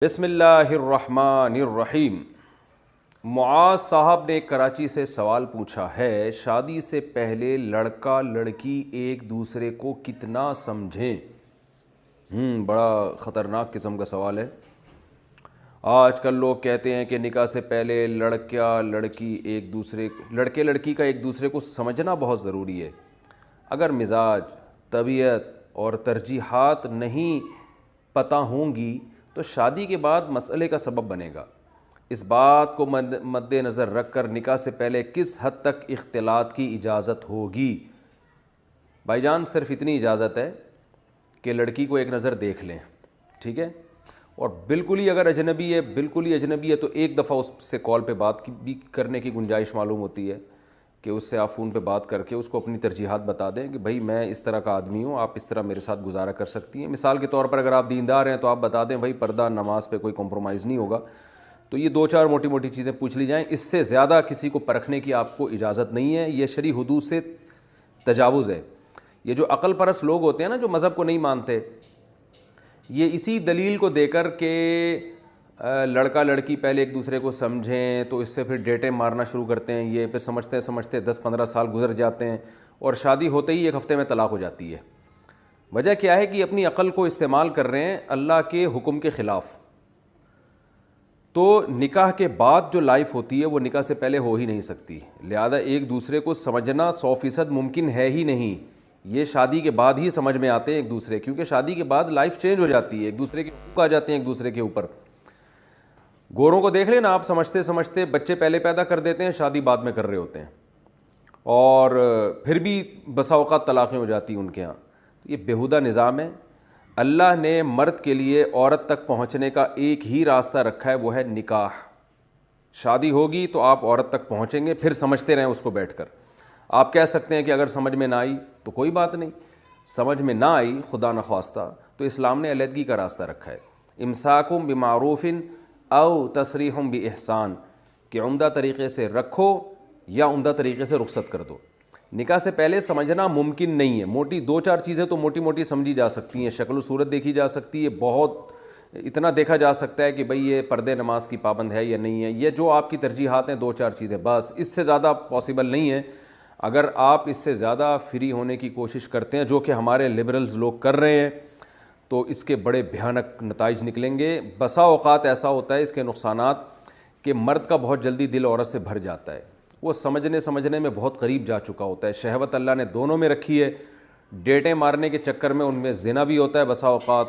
بسم اللہ الرحمن الرحیم۔ معاذ صاحب نے کراچی سے سوال پوچھا ہے، شادی سے پہلے لڑکا لڑکی ایک دوسرے کو کتنا سمجھیں؟ بڑا خطرناک قسم کا سوال ہے۔ آج کل لوگ کہتے ہیں کہ نکاح سے پہلے لڑکے لڑکی کا ایک دوسرے کو سمجھنا بہت ضروری ہے۔ اگر مزاج، طبیعت اور ترجیحات نہیں پتہ ہوں گی تو شادی کے بعد مسئلے کا سبب بنے گا۔ اس بات کو مد نظر رکھ کر نکاح سے پہلے کس حد تک اختلاط کی اجازت ہوگی؟ بھائی جان، صرف اتنی اجازت ہے کہ لڑکی کو ایک نظر دیکھ لیں، ٹھیک ہے؟ اور بالکل ہی اگر اجنبی ہے تو ایک دفعہ اس سے کال پہ بات بھی کرنے کی گنجائش معلوم ہوتی ہے کہ اس سے آپ فون پہ بات کر کے اس کو اپنی ترجیحات بتا دیں کہ بھائی میں اس طرح کا آدمی ہوں، آپ اس طرح میرے ساتھ گزارا کر سکتی ہیں۔ مثال کے طور پر اگر آپ دیندار ہیں تو آپ بتا دیں بھائی پردہ، نماز پہ کوئی کمپرومائز نہیں ہوگا۔ تو یہ دو چار موٹی موٹی چیزیں پوچھ لی جائیں، اس سے زیادہ کسی کو پرکھنے کی آپ کو اجازت نہیں ہے۔ یہ شرعی حدود سے تجاوز ہے۔ یہ جو عقل پرست لوگ ہوتے ہیں نا، جو مذہب کو نہیں مانتے، یہ اسی دلیل کو دے کر کہ لڑکا لڑکی پہلے ایک دوسرے کو سمجھیں تو اس سے پھر ڈیٹیں مارنا شروع کرتے ہیں، یہ پھر سمجھتے 10-15 سال گزر جاتے ہیں اور شادی ہوتے ہی ایک ہفتے میں طلاق ہو جاتی ہے۔ وجہ کیا ہے کہ اپنی عقل کو استعمال کر رہے ہیں اللہ کے حکم کے خلاف۔ تو نکاح کے بعد جو لائف ہوتی ہے وہ نکاح سے پہلے ہو ہی نہیں سکتی، لہذا ایک دوسرے کو سمجھنا 100% ممکن ہے ہی نہیں۔ یہ شادی کے بعد ہی سمجھ میں آتے ہیں ایک دوسرے، کیونکہ شادی کے بعد لائف چینج ہو جاتی ہے، ایک دوسرے کے حقوق آ جاتے ہیں ایک دوسرے کے اوپر۔ گوروں کو دیکھ لینا آپ، سمجھتے بچے پہلے پیدا کر دیتے ہیں، شادی بعد میں کر رہے ہوتے ہیں، اور پھر بھی بسا اوقات طلاقیں ہو جاتی ہیں ان کے ہاں۔ یہ بیہودہ نظام ہے۔ اللہ نے مرد کے لیے عورت تک پہنچنے کا ایک ہی راستہ رکھا ہے، وہ ہے نکاح۔ شادی ہوگی تو آپ عورت تک پہنچیں گے، پھر سمجھتے رہیں اس کو بیٹھ کر۔ آپ کہہ سکتے ہیں کہ اگر سمجھ میں نہ آئی تو کوئی بات نہیں، سمجھ میں نہ آئی خدا نخواستہ تو اسلام نے علیحدگی کا راستہ رکھا ہے۔ امساکم بمعروف او تسریح باحسان، کہ عمدہ طریقے سے رکھو یا عمدہ طریقے سے رخصت کر دو۔ نکاح سے پہلے سمجھنا ممکن نہیں ہے۔ موٹی دو چار چیزیں تو موٹی موٹی سمجھی جا سکتی ہیں، شکل و صورت دیکھی جا سکتی ہے، بہت اتنا دیکھا جا سکتا ہے کہ بھئی یہ پردے نماز کی پابند ہے یا نہیں ہے، یہ جو آپ کی ترجیحات ہیں دو چار چیزیں، بس اس سے زیادہ پاسبل نہیں ہے۔ اگر آپ اس سے زیادہ فری ہونے کی کوشش کرتے ہیں، جو کہ ہمارے لبرلز لوگ کر رہے ہیں، تو اس کے بڑے بھیانک نتائج نکلیں گے۔ بسا اوقات ایسا ہوتا ہے اس کے نقصانات کہ مرد کا بہت جلدی دل عورت سے بھر جاتا ہے، وہ سمجھنے میں بہت قریب جا چکا ہوتا ہے، شہوت اللہ نے دونوں میں رکھی ہے، ڈیٹیں مارنے کے چکر میں ان میں زنا بھی ہوتا ہے بسا اوقات،